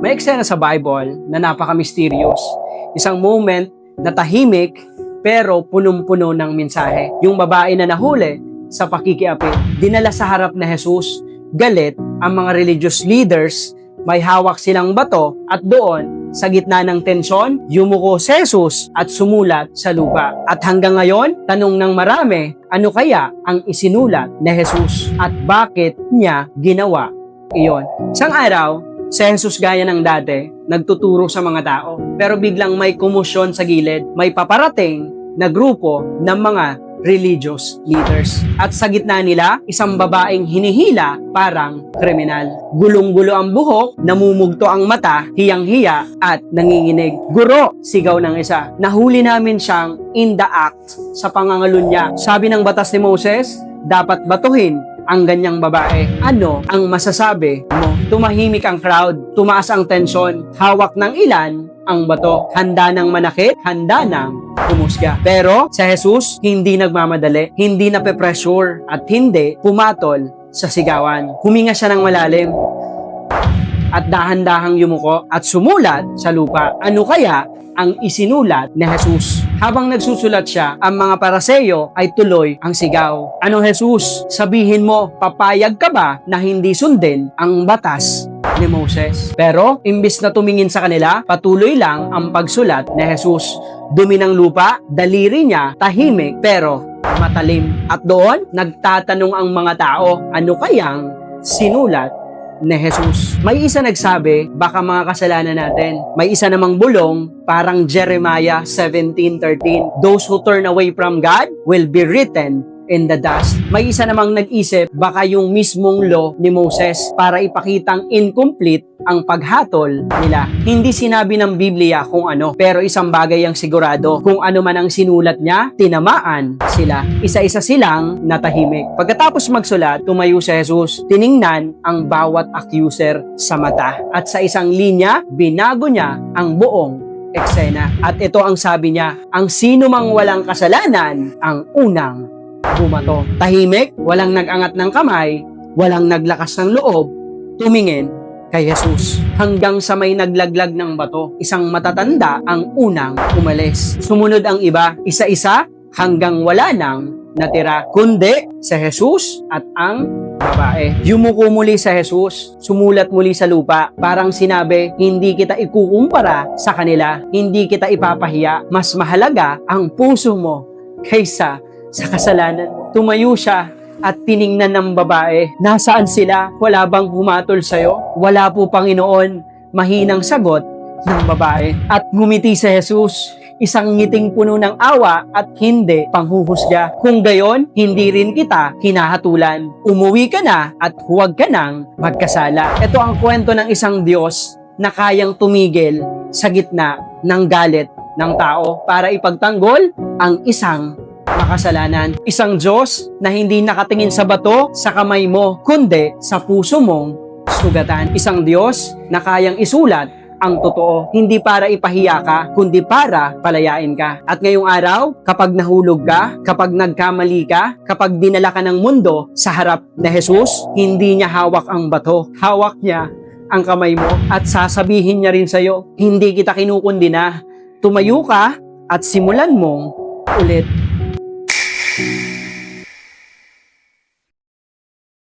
May eksena sa Bible na napaka-mysterious. Isang moment na tahimik pero punong-puno ng mensahe. Yung babae na nahuli sa pakikiapit, dinala sa harap na Jesus, galit ang mga religious leaders, may hawak silang bato at doon, sa gitna ng tensyon, yumuko si Jesus at sumulat sa lupa. At hanggang ngayon, tanong ng marami, ano kaya ang isinulat ni Jesus at bakit niya ginawa iyon? Isang araw, si Jesus gaya ng dati, nagtuturo sa mga tao. Pero biglang may komosyon sa gilid, may paparating na grupo ng mga religious leaders. At sa gitna nila, isang babaeng hinihila parang kriminal. Gulong-gulo ang buhok, namumugto ang mata, hiyang-hiya at nanginginig. Guro, sigaw ng isa. Nahuli namin siyang in the act sa pangangalunya. Sabi ng batas ni Moses, dapat batuhin ang ganyang babae. Ano ang masasabi mo? Tumahimik ang crowd, tumaas ang tensyon, hawak ng ilan ang bato. Handa ng manakit, handa ng humusga. Pero sa Jesus, hindi nagmamadali, hindi nape-pressure, at hindi pumatol sa sigawan. Huminga siya ng malalim at dahan-dahang yumuko at sumulat sa lupa. Ano kaya ang isinulat ni Jesus? Habang nagsusulat siya, ang mga Paraseyo ay tuloy ang sigaw. Ano Jesus? Sabihin mo, papayag ka ba na hindi sundin ang batas ni Moses? Pero, imbis na tumingin sa kanila, patuloy lang ang pagsulat ni Jesus. Dumi ng lupa, daliri niya, tahimik, pero matalim. At doon, nagtatanong ang mga tao, ano kayang sinulat ni Jesus? May isa nagsabi, baka mga kasalanan natin. May isa namang bulong, parang Jeremiah 17:13. Those who turn away from God will be written in the dust. May isa namang nag-isip, baka yung mismong law ni Moses para ipakitang incomplete ang paghatol nila. Hindi sinabi ng Biblia kung ano, pero isang bagay ang sigurado. Kung ano man ang sinulat niya, tinamaan sila. Isa-isa silang natahimik. Pagkatapos magsulat, tumayo si Jesus, tiningnan ang bawat accuser sa mata. At sa isang linya, binago niya ang buong eksena. At ito ang sabi niya, ang sino mang walang kasalanan, ang unang bumato. Tahimik, walang nag-angat ng kamay, walang naglakas ng loob, tumingin kay Jesus. Hanggang sa may naglaglag ng bato, isang matatanda ang unang umalis. Sumunod ang iba, isa-isa, hanggang wala nang natira, kundi si Jesus at ang babae. Yumuko muli sa Jesus, sumulat muli sa lupa, parang sinabi, hindi kita ikukumpara sa kanila, hindi kita ipapahiya, mas mahalaga ang puso mo kaysa sa kasalanan mo. Tumayo siya at tiningnan ng babae. Nasaan sila? Wala bang humatol sa'yo? Wala po, Panginoon. Mahinang sagot ng babae. At ngumiti si Jesus, isang ngiting puno ng awa at hindi panghuhusga. Kung gayon, hindi rin kita hinahatulan. Umuwi ka na at huwag ka nang magkasala. Ito ang kwento ng isang Diyos na kayang tumigil sa gitna ng galit ng tao para ipagtanggol ang isang makasalanan. Isang Diyos na hindi nakatingin sa bato sa kamay mo, kundi sa puso mong sugatan. Isang Diyos na kayang isulat ang totoo, hindi para ipahiya ka, kundi para palayain ka. At ngayong araw, kapag nahulog ka, kapag nagkamali ka, kapag dinala ka ng mundo sa harap na Jesus, hindi niya hawak ang bato, hawak niya ang kamay mo at sasabihin niya rin sa'yo, hindi kita kinukundina. Tumayo ka at simulan mong ulit.